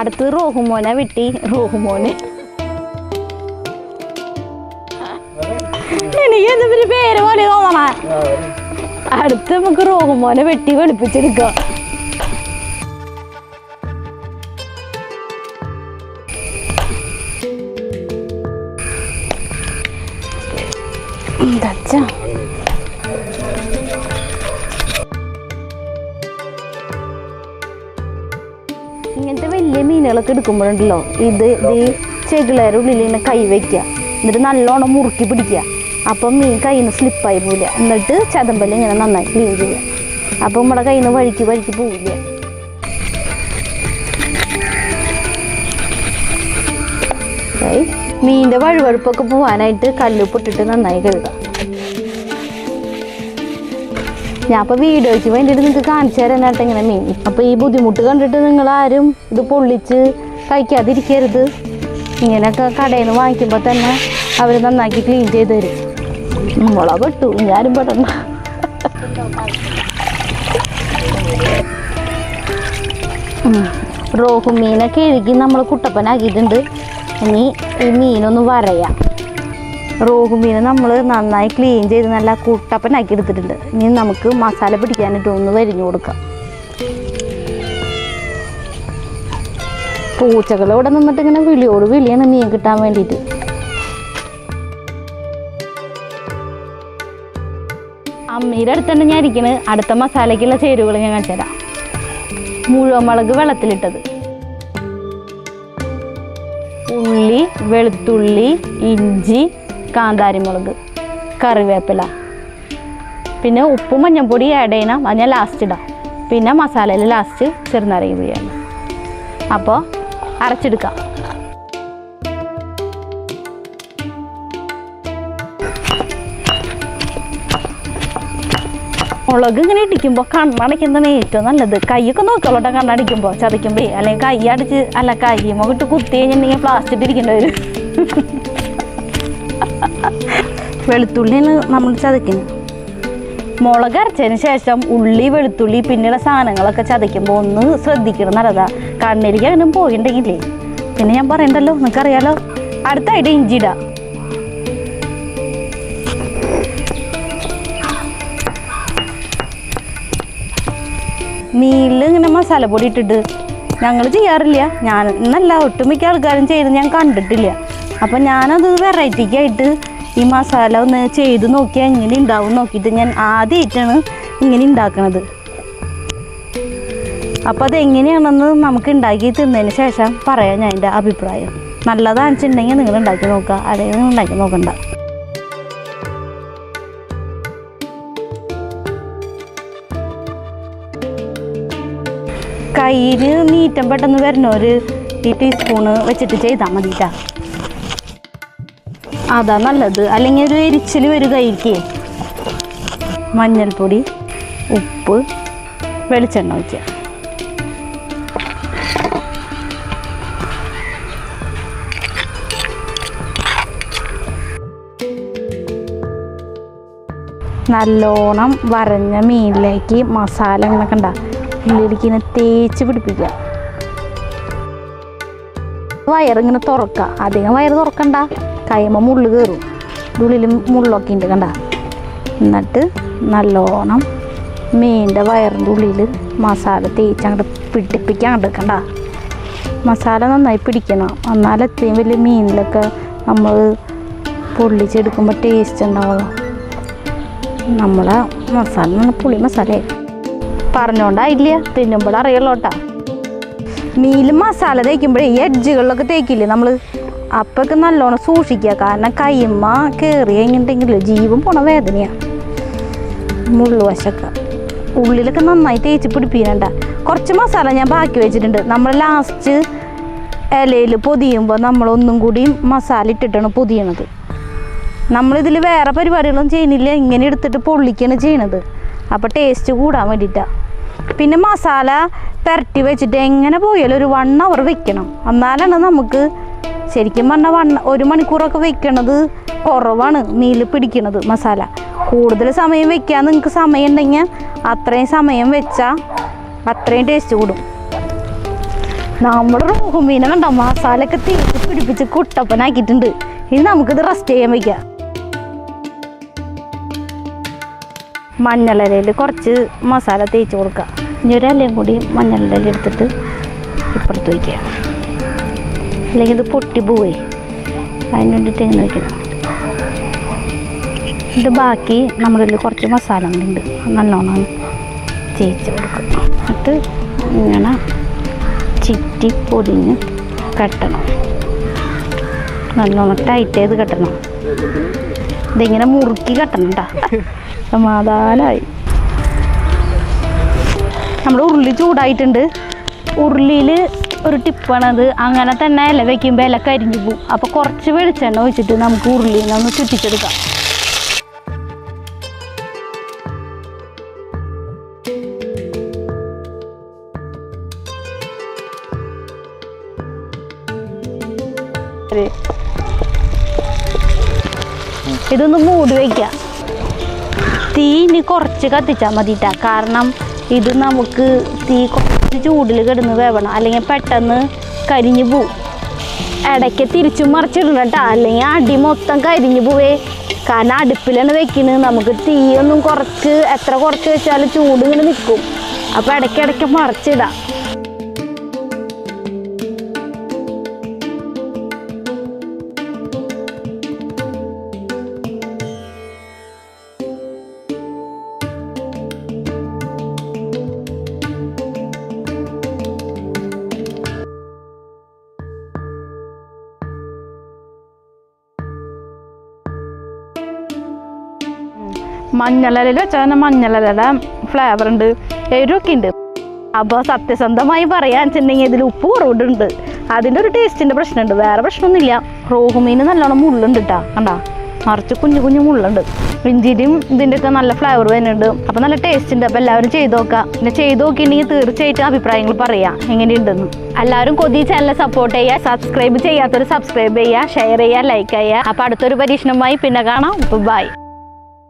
അടുത്ത് റോഹുമോനെ വെട്ടി റോഹുമോനെ എനിക്ക് എന്തൊരു പേര് പോലെ തോന്നണ. അടുത്ത് നമുക്ക് റോഹുമോനെ വെട്ടി വെളുപ്പിച്ചെടുക്കാം. ഇങ്ങനത്തെ വലിയ മീനുകളൊക്കെ എടുക്കുമ്പോഴുണ്ടല്ലോ ഇത് ചെകിളേരുടെ ഉള്ളിൽ ഇങ്ങനെ കൈ വയ്ക്കുക, എന്നിട്ട് നല്ലോണം മുറുക്കി പിടിക്കുക. അപ്പം മീൻ കയ്യിൽ നിന്ന് സ്ലിപ്പായി പോവില്ല. എന്നിട്ട് ചതമ്പല് ഇങ്ങനെ നന്നായി ക്ലീൻ ചെയ്യുക. അപ്പം നമ്മുടെ കയ്യിൽ നിന്ന് വഴിക്ക് പോവില്ല. മീനിൻ്റെ വഴുവഴുപ്പൊക്കെ പോകാനായിട്ട് കല്ലുപ്പിട്ടിട്ട് നന്നായി കഴുകുക. ഞാൻ അപ്പോൾ വീഡിയോയ്ക്ക് വേണ്ടിയിട്ട് നിങ്ങൾക്ക് കാണിച്ചു തരാനായിട്ട് ഇങ്ങനെ മീൻ. അപ്പോൾ ഈ ബുദ്ധിമുട്ട് കണ്ടിട്ട് നിങ്ങളാരും ഇത് പൊള്ളിച്ച് കഴിക്കാതിരിക്കരുത്. ഇങ്ങനെയൊക്കെ കടയിൽ നിന്ന് വാങ്ങിക്കുമ്പോൾ തന്നെ അവർ നന്നാക്കി ക്ലീൻ ചെയ്ത് തരും. മുള പെട്ടു, ഞാനും പെടണ്ട. റോഹു മീനൊക്കെ എഴുകി നമ്മൾ കുട്ടപ്പനാക്കിയിട്ടുണ്ട്. ഇനി ഈ മീനൊന്ന് വരയാം. റോഹു മീൻ നമ്മൾ നന്നായി ക്ലീൻ ചെയ്ത് നല്ല കുട്ടപ്പനാക്കി എടുത്തിട്ടുണ്ട്. ഇനി നമുക്ക് മസാല പിടിക്കാനായിട്ട് ഒന്ന് വരിഞ്ഞു കൊടുക്കാം. പൂച്ചകൾ ഇവിടെ നിന്നിട്ട് ഇങ്ങനെ വിളിയോട് വിളിയാണ് മീൻ കിട്ടാൻ വേണ്ടിയിട്ട്. അമ്മയുടെ അടുത്ത് തന്നെ ഞാൻ ഇരിക്കുന്നത്. അടുത്ത മസാലയ്ക്കുള്ള ചേരുവകൾ ഞാൻ കാണിച്ചു തരാം. മുഴുവൻ മുളക് വെള്ളത്തിലിട്ടത്, ഉള്ളി, വെളുത്തുള്ളി, ഇഞ്ചി, കാന്താരിമുളക്, കറിവേപ്പില, പിന്നെ ഉപ്പും മഞ്ഞൾപ്പൊടി ആഡ് ചെയ്യണം. അത് ഞാൻ ലാസ്റ്റ് ഇടാം. പിന്നെ മസാലയിൽ ലാസ്റ്റ് ചെറുനാരങ്ങ പിഴിയാണ്. അപ്പോൾ അരച്ചെടുക്കാം. മുളക് ഇങ്ങനെ ഇടിക്കുമ്പോൾ കണ്ണടയ്ക്കുന്നതാണ് ഏറ്റവും നല്ലത്. കൈയൊക്കെ നോക്കിയോട്ടെ കണ്ണടിക്കുമ്പോൾ, ചതയ്ക്കുമ്പോൾ. അല്ലെങ്കിൽ കൈ അടിച്ച് കൈ മുഖട്ട് കുത്തി കഴിഞ്ഞിട്ടുണ്ടെങ്കിൽ പ്ലാസ്റ്റിക് ഇരിക്കേണ്ടി വരും. വെളുത്തുള്ളിയാണ് നമ്മൾ ചതയ്ക്കുന്നത്. മുളക് അരച്ചതിന് ശേഷം ഉള്ളി, വെളുത്തുള്ളി, പിന്നെയുള്ള സാധനങ്ങളൊക്കെ ചതയ്ക്കുമ്പോൾ ഒന്ന് ശ്രദ്ധിക്കണം. നല്ലതാ. കണ്ണിലേക്ക് അങ്ങനെ പോയിട്ടുണ്ടെങ്കിലേ പിന്നെ ഞാൻ പറയണ്ടല്ലോ, നിനക്കറിയാലോ. അടുത്തായിട്ട് ഇഞ്ചി ഇടാം. മീനിൽ ഇങ്ങനെ മസാലപ്പൊടി ഇട്ടിട്ട് ഞങ്ങൾ ചെയ്യാറില്ല. ഞാൻ എന്നല്ല, ഒട്ടുമിക്ക ആൾക്കാരും ചെയ്ത് ഞാൻ കണ്ടിട്ടില്ല. അപ്പം ഞാനത് വെറൈറ്റിക്കായിട്ട് ഈ മസാല ഒന്ന് ചെയ്ത് നോക്കിയാൽ എങ്ങനെ ഉണ്ടാവും നോക്കിയിട്ട് ഞാൻ ആദ്യമായിട്ടാണ് ഇങ്ങനെ ഉണ്ടാക്കണത്. അപ്പോൾ അതെങ്ങനെയാണെന്ന് നമുക്ക് ഉണ്ടാക്കി തിന്നതിന് ശേഷം പറയാം ഞാൻ എൻ്റെ അഭിപ്രായം. നല്ലതാണെന്ന് വെച്ചിട്ടുണ്ടെങ്കിൽ നിങ്ങൾ ഉണ്ടാക്കി നോക്കുക, അല്ലെങ്കിൽ നിങ്ങൾ ഉണ്ടാക്കി നോക്കണ്ട. കയ്യിൽ നീറ്റം പെട്ടെന്ന് വരണൊരു ഈ ടീസ്പൂണ് വെച്ചിട്ട് ചെയ്താൽ മതിട്ടാ, അതാ നല്ലത്. അല്ലെങ്കിൽ ഒരു എരിച്ചിൽ വരും കൈക്ക്. മഞ്ഞൾപ്പൊടി, ഉപ്പ്, വെളിച്ചെണ്ണ ഒഴിക്കുക. നല്ലോണം വരഞ്ഞ മീനിലേക്ക് മസാല ഇങ്ങനെ കണ്ട ഉള്ളിലേക്ക് ഇങ്ങനെ തേച്ച് പിടിപ്പിക്കുക. വയറിങ്ങനെ തുറക്കുക. അധികം വയറ് തുറക്കണ്ട, കൈമ മുള്ളു കയറും. ഉള്ളിൽ മുള്ളൊക്കെ ഉണ്ട് കണ്ട. എന്നിട്ട് നല്ലോണം മീനിൻ്റെ വയറിൻ്റെ ഉള്ളിൽ മസാല തേച്ച് അങ്ങോട്ട് പിടിപ്പിക്കാണ്ട് കണ്ട. മസാല നന്നായി പിടിക്കണം. എന്നാലും എത്രയും വലിയ മീനിലൊക്കെ നമ്മൾ പൊള്ളിച്ചെടുക്കുമ്പോൾ ടേസ്റ്റ് ഉണ്ടാവുള്ളൂ. നമ്മളെ മസാല പുളി മസാല പറഞ്ഞോണ്ടായില്ല, തിന്നുമ്പോൾ അറിയുള്ളൂ കേട്ടോ. മീനിൽ മസാല തേക്കുമ്പോഴേ ഈ എഡ്ജുകളിലൊക്കെ തേക്കില്ലേ നമ്മൾ, അപ്പൊക്കെ നല്ലോണം സൂക്ഷിക്കുക. കാരണം കയ്യമ്മ കയറി കഴിഞ്ഞിട്ടുണ്ടെങ്കിൽ ജീവൻ പോണ വേദനയാണ്. മുള്ളുവശൊക്കെ ഉള്ളിലൊക്കെ നന്നായി തേച്ച് പിടിപ്പിക്കണ്ട. കുറച്ച് മസാല ഞാൻ ബാക്കി വെച്ചിട്ടുണ്ട്. നമ്മൾ ലാസ്റ്റ് ഇലയിൽ പൊതിയുമ്പോൾ നമ്മളൊന്നും കൂടി മസാല ഇട്ടിട്ടാണ് പൊതിയണത്. നമ്മളിതിൽ വേറെ പരിപാടികളൊന്നും ചെയ്യുന്നില്ല, ഇങ്ങനെ എടുത്തിട്ട് പൊള്ളിക്കാണ് ചെയ്യണത്. അപ്പോൾ ടേസ്റ്റ് കൂടാൻ വേണ്ടിയിട്ടാണ്. പിന്നെ മസാല പുരട്ടി വെച്ചിട്ട് എങ്ങനെ പോയാലും ഒരു 1 hour വെക്കണം. എന്നാലാണ് നമുക്ക് ശരിക്കും പറഞ്ഞാൽ 1 മണിക്കൂറൊക്കെ വെക്കണത് കുറവാണ് മീനിൽ പിടിക്കണത് മസാല. കൂടുതൽ സമയം വെക്കാൻ നിങ്ങൾക്ക് സമയം ഉണ്ടെങ്കിൽ അത്രയും സമയം വെച്ചാൽ അത്രയും ടേസ്റ്റ് കൂടും. നമ്മുടെ റോഹുമീനെ കണ്ടോ മസാലയൊക്കെ തേച്ച് പിടിപ്പിച്ച് കുട്ടപ്പനാക്കിയിട്ടുണ്ട്. ഇനി നമുക്കിത് റെസ്റ്റ് ചെയ്യാൻ വയ്ക്കാം. മഞ്ഞളിലയിൽ കുറച്ച് മസാല തേച്ച് കൊടുക്കുക. ഇനി ഒരു ഇലയും കൂടി മഞ്ഞളിലയിൽ എടുത്തിട്ട് ഇപ്പുറത്ത് വയ്ക്കുക. അല്ലെങ്കിൽ ഇത് പൊട്ടി പോവേ, അതിന് വേണ്ടിയിട്ട് ഇങ്ങനെ വയ്ക്കണം. ഇത് ബാക്കി നമ്മുടെ ഇതിൽ കുറച്ച് മസാല ഉണ്ട്, നല്ലോണം തേച്ച് കൊടുക്കുക. എന്നിട്ട് ഇങ്ങനെ ചിറ്റി പൊതിഞ്ഞ് കെട്ടണം. നല്ലോണം ടൈറ്റ് ചെയ്ത് കെട്ടണം. ഇതിങ്ങനെ മുറുക്കി കെട്ടണം കേട്ടോ. സമാധാനമായി. നമ്മുടെ ഉരുളി ചൂടായിട്ടുണ്ട്. ഉരുളിയിൽ ഒരു ടിപ്പാണത്, അങ്ങനെ തന്നെ ഇല വയ്ക്കുമ്പോൾ ഇല കരിഞ്ഞു പോവും. അപ്പോൾ കുറച്ച് വെളിച്ചെണ്ണ ഒഴിച്ചിട്ട് നമുക്ക് ഉരുളിനെ ഒന്ന് ചുറ്റിച്ചെടുക്കാം. ഇതൊന്ന് മൂടി വയ്ക്കുക. തീ ഇനി കുറച്ച് കത്തിച്ചാൽ മതിട്ടാ. കാരണം ഇത് നമുക്ക് തീ കുറച്ച് ചൂടിൽ കിടന്ന് വേവണം, അല്ലെങ്കിൽ പെട്ടെന്ന് കരിഞ്ഞു പോവും. ഇടയ്ക്ക് തിരിച്ചും മറിച്ചിടണം കേട്ടോ, അല്ലെങ്കിൽ അടി മൊത്തം കരിഞ്ഞു പോവേ. കാരണം അടുപ്പിലാണ് വെക്കുന്നത്. നമുക്ക് തീയൊന്നും എത്ര കുറച്ച് വെച്ചാലും ചൂട് ഇങ്ങനെ നിൽക്കും. അപ്പോൾ ഇടയ്ക്കിടയ്ക്ക് മറിച്ചിടാം. മഞ്ഞളിൽ വെച്ചാൽ തന്നെ മഞ്ഞളിലയുടെ ഫ്ലേവർ ഉണ്ട്, എരിവൊക്കെ ഉണ്ട്. അപ്പോൾ സത്യസന്ധമായി പറയാൻ വെച്ചിട്ടുണ്ടെങ്കിൽ ഇതിൽ ഉപ്പ് കുറവുണ്ട്. അതിൻ്റെ ഒരു ടേസ്റ്റിൻ്റെ പ്രശ്നമുണ്ട്, വേറെ പ്രശ്നമൊന്നുമില്ല. റോഹുമീൻ നല്ലോണം മുള്ളുണ്ട് കേട്ടോ, കണ്ടാ നിറച്ച് കുഞ്ഞു കുഞ്ഞു മുള്ളുണ്ട്. ഇഞ്ചിരിയും ഇതിൻ്റെയൊക്കെ നല്ല ഫ്ലേവർ വരുന്നുണ്ട്. അപ്പോൾ നല്ല ടേസ്റ്റ് ഉണ്ട്. അപ്പോൾ എല്ലാവരും ചെയ്ത് നോക്കാം. പിന്നെ ചെയ്ത് നോക്കിയിട്ടുണ്ടെങ്കിൽ തീർച്ചയായിട്ടും അഭിപ്രായങ്ങൾ പറയാം എങ്ങനെയുണ്ടെന്ന്. എല്ലാവരും കൊതി ചാനൽ സപ്പോർട്ട് ചെയ്യുക. സബ്സ്ക്രൈബ് ചെയ്യാത്തവർ സബ്സ്ക്രൈബ് ചെയ്യുക, ഷെയർ ചെയ്യുക, ലൈക്ക് ചെയ്യുക. അപ്പോൾ അടുത്തൊരു പരീക്ഷണമായി പിന്നെ കാണാം. ബൈ.